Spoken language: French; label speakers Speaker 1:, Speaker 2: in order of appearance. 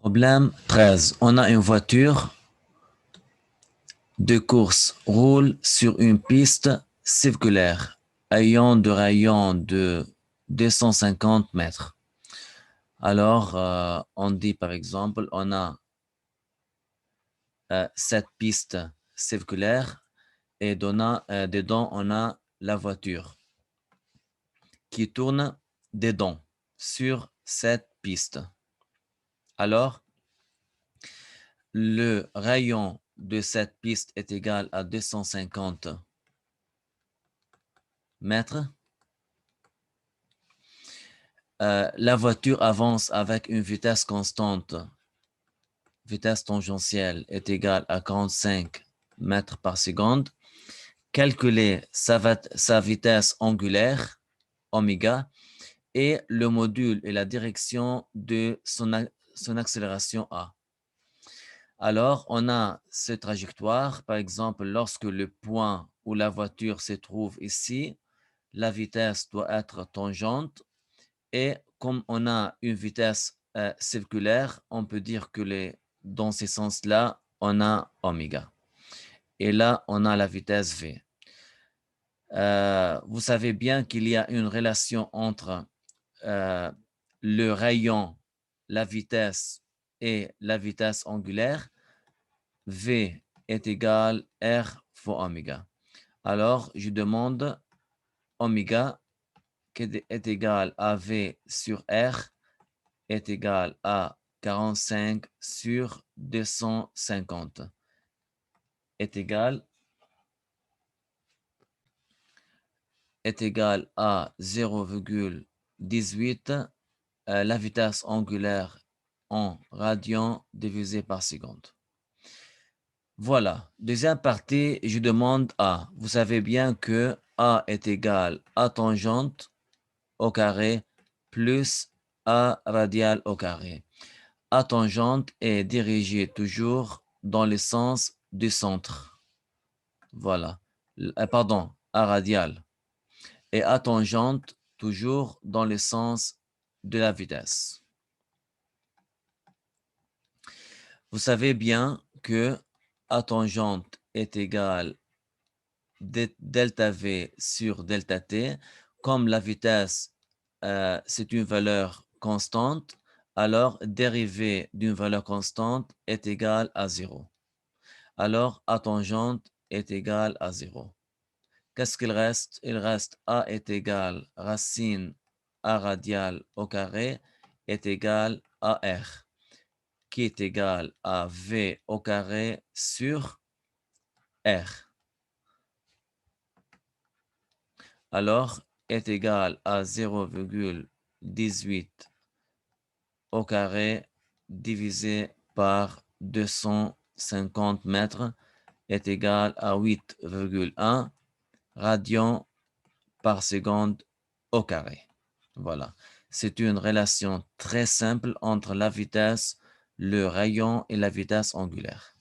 Speaker 1: Problème 13. On a une voiture de course roule sur une piste circulaire ayant de rayon de 250 mètres. Alors, on dit par exemple, on a cette piste circulaire et dedans, on a la voiture qui tourne dedans sur cette piste. Alors, le rayon de cette piste est égal à 250 mètres. La voiture avance avec une vitesse constante. Vitesse tangentielle est égale à 45 mètres par seconde. Calculer sa vitesse angulaire, oméga, et le module et la direction de son accélération A. Alors, on a cette trajectoire. Par exemple, lorsque le point où la voiture se trouve ici, la vitesse doit être tangente. Et comme on a une vitesse circulaire, on peut dire que dans ce sens-là, on a oméga. Et là, on a la vitesse v. Vous savez bien qu'il y a une relation entre le rayon, la vitesse et la vitesse angulaire. V est égal à R fois oméga. Alors, je demande oméga qui est égal à V sur R est égal à 45 sur 250 est égal à 0,18 la vitesse angulaire en radians divisé par seconde. Voilà. Deuxième partie, je demande A. Vous savez bien que A est égal à tangente au carré plus A radial au carré. A tangente est dirigée toujours dans le sens du centre. Voilà. Pardon, A radial. Et A tangente toujours dans le sens de la vitesse. Vous savez bien que A tangente est égal delta V sur delta T. Comme la vitesse, c'est une valeur constante, alors dérivée d'une valeur constante est égale à 0. Alors A tangente est égal à 0. Qu'est-ce qu'il reste? Il reste A est égal racine A radial au carré est égal à R, qui est égal à V au carré sur R. Alors, est égal à 0,18 au carré divisé par 250 mètres est égal à 8,1 radians par seconde au carré. Voilà. C'est une relation très simple entre la vitesse, le rayon et la vitesse angulaire.